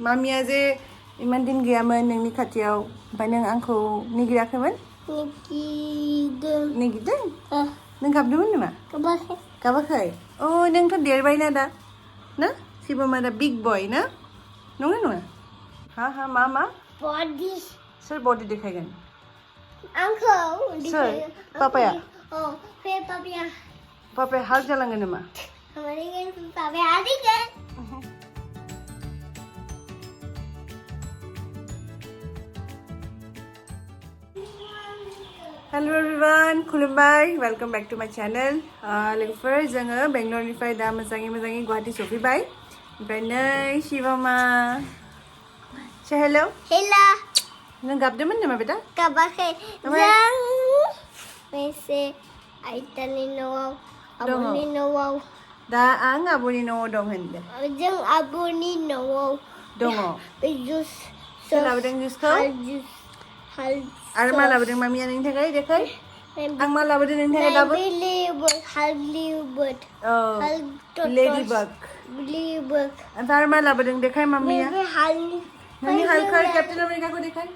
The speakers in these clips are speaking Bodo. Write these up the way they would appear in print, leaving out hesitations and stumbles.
मामिया जे इमान दिन गैयामोन नोंनि खाथियाव ओमफ्राय नों आंखौ नेगिराखैमोन? नेगिरदों? नों गाबदोंमोन नामा? गाबाखै? अ नोंथ' देरबायना दा ना? शिवमा दा बिग बय ना? नंगौ नङा? हा मा? बडी सोर बडी देखायगोन? आंखौ सोर? पापाया? पापाया पापाया हाल्क जालांगोन नामा? पापाया हारगोन. Hello everyone, खुलुमबाय, welcome back to my channel. लोगोफोर जोङो बेंगलरनिफ्राय दा मोजाङै गुवाहाटी सफैबाय. ओमफ्राय नै शिवमा. Say hello. Hello. नों गाबदोंमोन नामा बेटा? गाबाखै. जों मोनसे आइतानि न'आव, आब'नि न'आव. दा आं आब'नि न'आव दं होनदों. जों आब'नि न'आव दङ. बे जुस सोर लाबोदों जुसखौ? आरो मा लाबोदों मामिया नोंनि थाखाय देखाय? आं मा लाबोदों नोंनि थाखाय दाबो? लेडीबग. ओमफ्राय आरो मा लाबोदों देखाय मामिया? नोंनि हाल्क केप्टेन आमेरिकाखौ देखाय?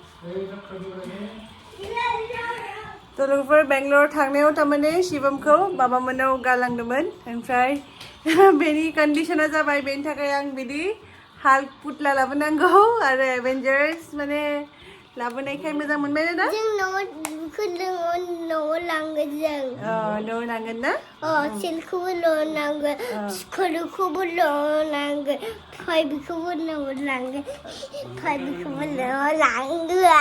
थ' लोगोफोर बेंगलर थांनायाव थारमाने शिवमखौ बाबामोननाव गालांदोंमोन. ओमफ्राय बेनि कन्डिशना जाबाय बेनि थाखाय आं बिदि हाल्क पुतला लाबोनांगौ आरो एवेंजार्स माने लाबोनायखाय मोजां मोनबाय ना दा? जों न'आव लांगोन जों. न'आव लांगोन ना? सिल्कखौबो न'आव लांगोन, स्कुलखौबो न'आव लांगोन, फाइभखौबो न'आव लांगोन, फाइभखौबो न'आव लांगोन.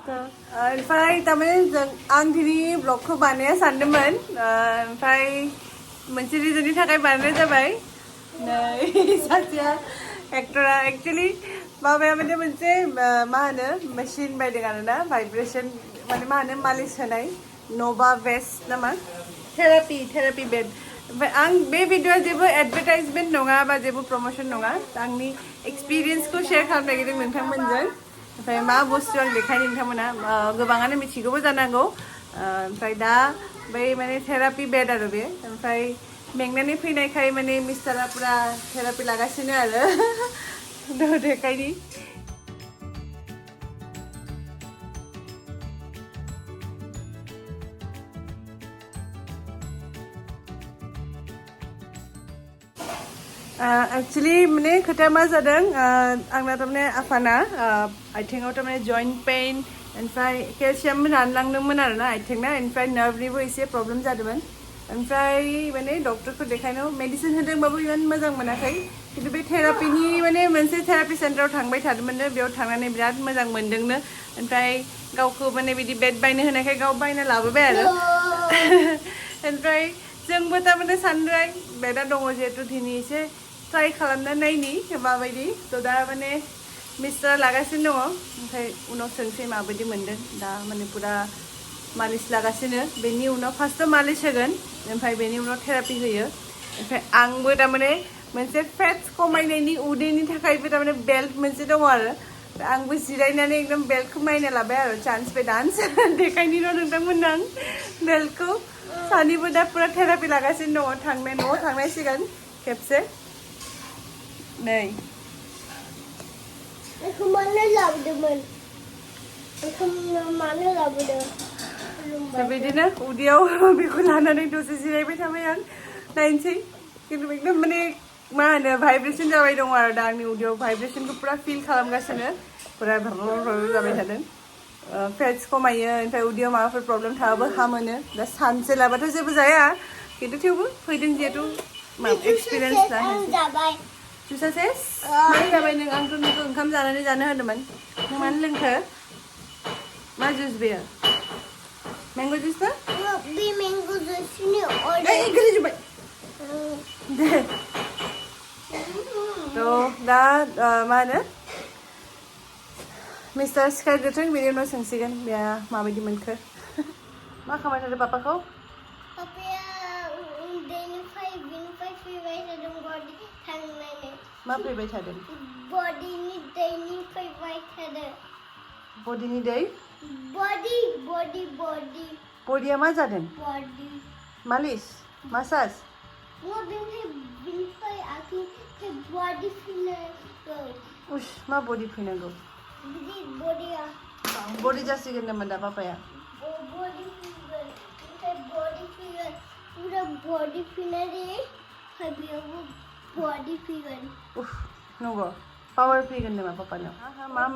ओमफ्राय थारमाने आं दिनै ब्लगखौ बानाया सानदोंमोन. ओमफ्राय मोनसे रिजननि थाखाय बानायनाय जाबाय. नै सासेया एक्टरा एक्चुअलि बाबाया माने मोनसे मा होनो मेसिन बायदों आरोना भाइब्रेसन माने मा होनो मालिस होनाय न'बा वेस्ट नामा थेरापि बेड. ओमफ्राय आं बे भिडिअ'आ जेबो एडभार्टाइजमेन्ट नङा बा जेबो प्रमोसन नङा. आंनि एक्सपिरियेन्सखौ शेयार खालामनो नागिरदों नोंथांमोनजों. ओमफ्राय मा बुस्थु आं देखायनो नोंथांमोना गोबाङानो मिथिगौबो जानांगौ. ओमफ्राय दा बै माने थेरापि बेड आरो बे. ओमफ्राय मेंनानै फैनायखाय माने मिस्टारा पुरा थेरापि लागासिनो आरो देखायनि. एक्चुअली माने खोथाया मा जादों आंना थारमाने आफाना आथिङाव थारमाने जइन्ट पेइन ओमफ्राय केलसियाम रानलांदोंमोन आरोना आथिंना. ओमफ्राय नार्भनिबो एसे प्रब्लेम जादोंमोन. ओमफ्राय माने डक्टरखौ देखायनायाव मेडिसिन होदोंबाबो इमान मोजां मोनाखै. खिन्थु बे थेरापिनि माने मोनसे थेरापि सेन्टाराव थांबाय थादोंमोननो. बेयाव थांनानै बिराद मोजां मोनदोंनो. ओमफ्राय गावखौ माने बिदि बेड बायनो होनायखाय गाव बायना लाबोबाय आरो. ओमफ्राय जोंबो थारमाने सानबाय बेडआ दङ जिहेतु दिनै एसे ट्राइ खालामना नायनि माबायदि. थ' दा माने मिस्टारा लागासिनो दङ. ओमफ्राय उनाव सोंसै माबायदि मोनदों. दा माने पुरा मालिस लागासिनो. बेनि उनाव फार्स्टआव मालिस होगोन ओमफ्राय बेनि उनाव थेरापि होयो. ओमफ्राय आंबो थारमाने मोनसे फेट्स खमायनायनि उदैनि थाखायबो थारमाने बेल्ट मोनसे दङ आरो. आंबो जिरायनानै एकदम बेल्टखौ मायना लाबाय आरो चान्स पे डान्स देखायनि र' नोंथांमोननो आं बेल्टखौ. सानैबो दा पुरा थेरापि लागासिनो दङ. न'आव थांनायसिगोन खेबसे. नै मानो लाबोदोंमोन? मानो लाबोदों? बिदिनो उदैयाव बेखौ लानानै दसे जिरायबाय थाबाय आं नायनोसै. खिन्थु एकदम माने मा होनो भाइब्रेसन जाबाय दङ आरो दा आंनि उदैयाव. भाइब्रेसनखौ पुरा फिल खालामगासिनो. पुरा जाबाय थादों. फेट्स खमायो. ओमफ्राय उदैयाव माबाफोर प्रब्लेम थाबाबो हामोनो. दा सानसे लाबाथ' जेबो जाया. खिन्थु थेवबो फैदों जिहेतु एक्सपिरियेन्स लानोसै. जुसा सेस मानो जाबाय नों? आंथ' नोंखौ ओंखाम जानानै जानो होदोंमोन. नों मानो लोंखो? मा जुस बेयो? मैंगो जुस ना? बे मैंगो जुसनि गोलैजोब्बाय. थ' दा मा होनो मिस्टार सिखारग्रोथों बेनि उनाव सोंसिगोन बेहा माबायदि मोनखो. मा खालामबाय थादों पापाखौ? पापाया उन्दैनिफ्राय फैबाय थादों बडि थांनानै. मा फैबाय थादों? बडिनि दैनि फैबाय थादों. बडिनि दै? बडि. बडिया मा जादों? बडि मालिस मासाज? बिनिफ्राय आथिं body filler go. उस मा बडि फैनांगौ Body बडि जासिगोन नामा दा papaya body filler. Body filler. Pura body filler is have you body filler. उफ नंगौ पावार फैगोन नामा पापानाव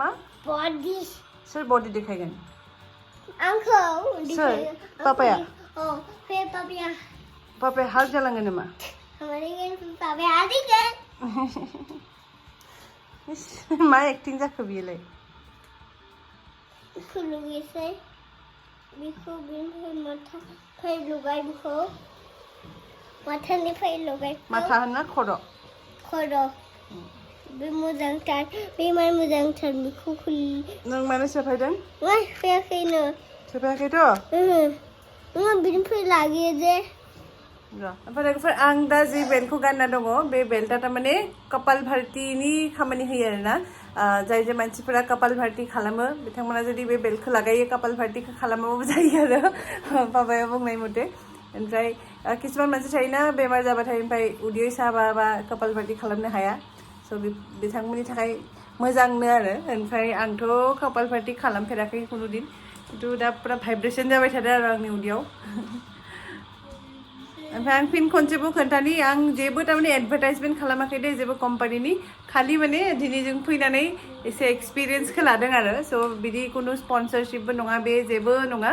मा Body. सोर बडि देखायगोन Angkhow. सोर papaya Oh, hey papaya. Papaya heart जालांगोन नामा हमारे घर पापा आदि कर मा एक्टिं जाखो बियोलाय खुलुगे से बिखौ बिनिफ्राय माथा फै लगाय बिखौ माथानिफ्राय लगाय माथा होनना खर' बे मोजांथार बे मा मोजांथार बिखौ खुल नों मानो सेफायदों ओइ फैयाखैनो सेफायाखैथ' नङा बिनिफ्राय लागियो जे ओमफ्राय आं दा जि बेल्टखौ गानना दङ बे बेल्टआ थारमाने कपाल भारतीनि खामानि होयो आरोना जाय जे मानसिफोरा कपाल भारती खालामो बिथांमोना जुदि बे बेल्टखौ लागायो कपाल भारतीखौ खालामाबाबो जायो आरो बाबाया बुंनाय मथे ओमफ्राय किसुमान मानसि थायोना बेमार जाबाथाय ओमफ्राय उदै साबा बा कपाल भारती खालामनो हाया स' बिथांमोननि थाखाय मोजांनो आरो ओमफ्राय आंथ' कपाल भारती खालामफेराखै खुनु दिन खिन्थु दा पुरा भाइब्रेसन जाबाय थादों आरो आंनि उदैयाव ओमफ्राय आं फिन खनसेबो खोन्थानि आं जेबो थारमाने एडभार्टाइजमेन्ट खालामाखै दे जेबो कम्पानिनि खालि माने दिनै जों फैनानै एसे एक्सपिरियेन्सखौ लादों आरो स' बिदि खुनु स्पन्सरशिपबो नङा बे जेबो नङा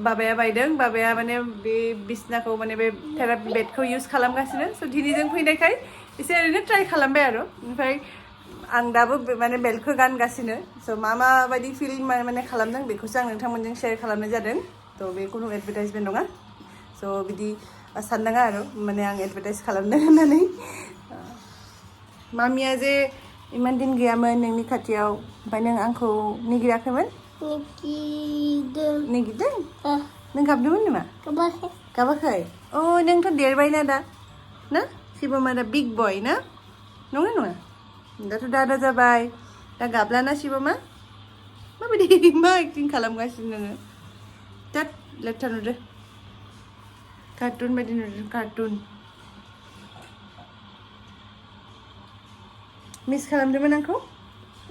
बाबाया बायदों बाबाया माने बे बिसनाखौ माने बे थेरापि बेडखौ इउज खालामगासिनो स' दिनै जों फैनायखाय एसे ओरैनो ट्राइ खालामबाय आरो ओमफ्राय आं दाबो माने बेल्टखौ गानगासिनो स' माबायदि फिल माने खालामदों बेखौसो आं नोंथांमोनजों शेयार खालामनाय जादों थ' बे खुनु एडभार्टाइजमेन्ट नङा स' बिदि साननाङा आरो माने आं एडभार्टाइज खालामदों होननानै मामिया जे इमान दिन गैयामोन नोंनि खाथियाव ओमफ्राय नों आंखौ नेगिराखैमोन नेगिरदों नों गाबदोंमोन नामा गाबाखै अ नोंथ' देरबायना दा ना शिबमा दा बिग बय ना नङा दाथ' दादा जाबाय दा गाबलाना शिबमा माबायदि मा एक्टिं खालामगासिनो नोङो दा लेथ्रा नुदो कार्टुन बायदि नुदों कार्टुन मिस खालामदोंमोन आंखौ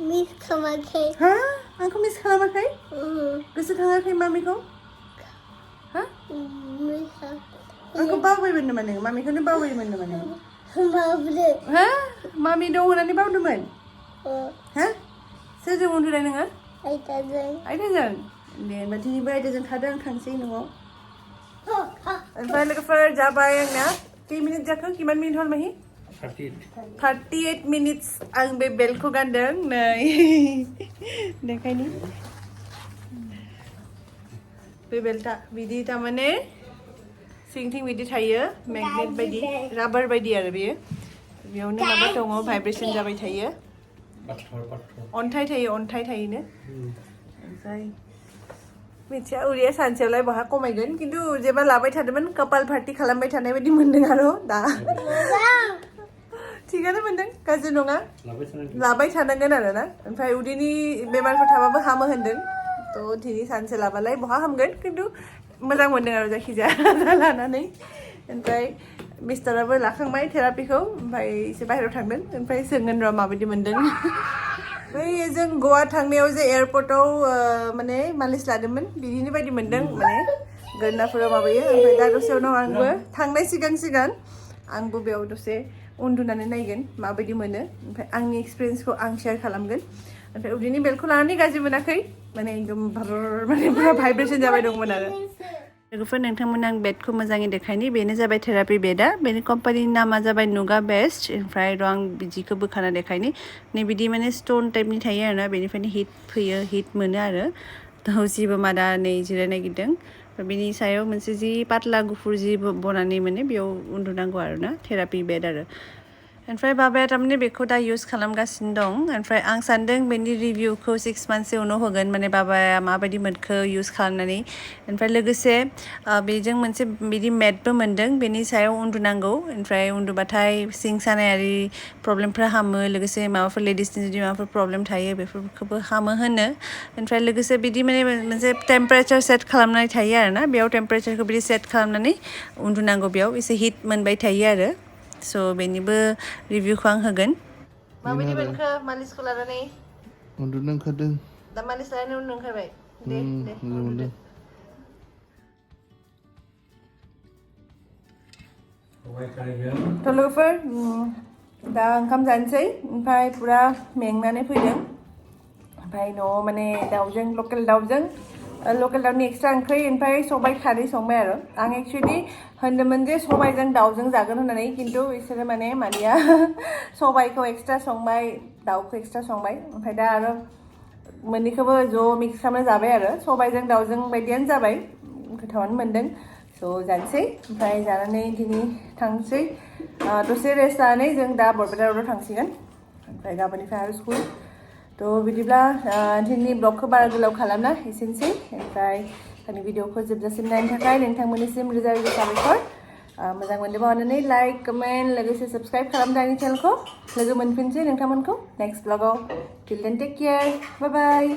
मिस खालामाखै हा आंखौ मिस खालामाखै गोसोखाङाखै मामिखौ हा आंखौ बावबायमोन नामा नोङो मामिखौनो बावबायमोन नामा नोङो हा मामि दं होननानै बावदोंमोन हा सोरजों उन्दुनाय नोङो आइथाजों दे होनबा दिनैबो आइथाजों थादों आं थांसै न'आव ओमफ्राय लोगोफोर जाबाय आंना खै मिनिट जाखो किमान मिनिट हल माहि 38 मिनिट्स आं बे बेल्टखौ गानदों नै देखायनि बे बेल्टआ बिदि थारमाने सिंथिं बिदि थायो मेगनेट बायदि राबार बायदि आरो बेयो बेयावनो माबा दङ भाइब्रेसन जाबाय थायो अन्थाइ थायोनो ओमफ्राय मिथिया उदैया सानसेयावलाय बहा खमायगोन खिन्थु जेब्ला लाबाय थादोंमोन कपाल भारती खालामबाय थानाय बायदि मोनदों आरो दा थिगानो मोनदों गाज्रि नङा लाबाय थानांगोन आरो ना ओमफ्राय उदैनि बेमारफोर थाबाबो हामो होनदों थ' दिनै सानसे लाबालाय बहा हामगोन खिन्थु मोजां मोनदों आरो जायखिजाया लानानै ओमफ्राय मिस्टाराबो लाखांबाय थेरापिखौ ओमफ्राय एसे बाहेरायाव थांदों ओमफ्राय सोंगोन र' माबायदि मोनदों बै जों गवा थांनायाव जे एयारपर्टआव माने मालिस लादोंमोन बिदिनो बायदि मोनदों माने गोरनाफोराव माबायो ओमफ्राय दा दसे उनाव आंबो थांनाय सिगां आंबो बेयाव दसे उन्दुनानै नायगोन माबायदि मोनो ओमफ्राय आंनि एक्सपिरियेन्सखौ आं शेयार खालामगोन ओमफ्राय उदैनि बेल्टखौ लानानै गाज्रि मोनाखै माने एकदम माने पुरा भाइब्रेसन जाबाय दंमोन आरो लोगोफोर नोंथांमोन आं बेडखौ मोजाङै देखायनि बेनो जाबाय थेरापि बेडआ बेनि कम्पानिनि नामा जाबाय नुगा बेस्ट ओमफ्राय र' आं बिदिखौ बोखाना देखायनि नै बिदि माने स्टन टाइपनि थायो आरोना बेनिफ्रायनो हिट फैयो हिट मोनो आरो थ' जिबो मा दा नै जिरायनो नागिरदों बेनि सायाव मोनसे जि पातला गुफुर जि बनानै माने बेयाव उन्दुनांगौ आरोना थेरापि बेड आरो ओमफ्राय बाबाया थारमाने बेखौ दा इउज खालामगासिनो दं ओमफ्राय आं सानदों बेनि रिभिउखौ 6 मान्थसनि उनाव होगोन माने बाबाया माबायदि मोनखो इउज खालामनानै ओमफ्राय लोगोसे बेजों मोनसे बिदि मेटबो मोनदों बेनि सायाव उन्दुनांगौ ओमफ्राय उन्दुबाथाय सिं सानायारि प्रब्लेमफ्रा हामो लोगोसे माबाफोर लेडिसनि जुदि माबाफोर प्रब्लेम थायो बेफोरखौबो हामो होनो ओमफ्राय लोगोसे बिदि माने मोनसे टेम्पारेचार सेट खालामनाय थायो आरोना बेयाव टेम्पारेचारखौ बिदि सेट खालामनानै उन्दुनांगौ बेयाव एसे हिट मोनबाय थायो आरो स' बेनिबो रिभिउखौ आं होगोन माबायदि मोनखो मालिसखौ लानानै उन्दुनो ओंखारदों दा मालिस लानानै उन्दुनो ओंखारबाय दे मोजां मोनदों थ' लोगोफोर दा ओंखाम जानोसै ओमफ्राय पुरा मेंनानै फैदों ओमफ्राय न'आव माने दाउजों लकेल दाउनि एक्सट्रा ओंख्रि ओमफ्राय सबाइ खारै संबाय आरो आं एक्सुवेलि होनदोंमोन जे सबाइजों दाउजों जागोन होननानै खिन्थु बिसोरो माने मानिया सबाइखौ एक्सट्रा संबाय दाउखौ एक्सट्रा संबाय ओमफ्राय दा आरो मोननैखौबो ज' मिक्स खालामना जाबाय आरो सबाइजों दाउजों बायदियानो जाबाय गोथावानो मोनदों स' जानोसै ओमफ्राय जानानै दिनै थांसै दसे रेस्ट लानानै जों दा बरपेटा र'डआव थांसिगोन ओमफ्राय गाबोननिफ्राय आरो स्कुल थ' बिदिब्ला दिनैनि ब्लगखौ बारा गोलाव खालामना एसेनोसै ओमफ्राय आंनि भिडिअखौ जोबजासिम नायनो थाखाय नोंथांमोननिसिम रोजा रोजा साबायखर मोजां मोनदोंबा अननानै लाइक कमेन्ट लोगोसे साबस्क्राइब खालामदो आंनि चेनेलखौ लोगो मोनफिनसै नोंथांमोनखौ नेक्स्ट ब्लगाव टिल देन टेक केयार बाय बाय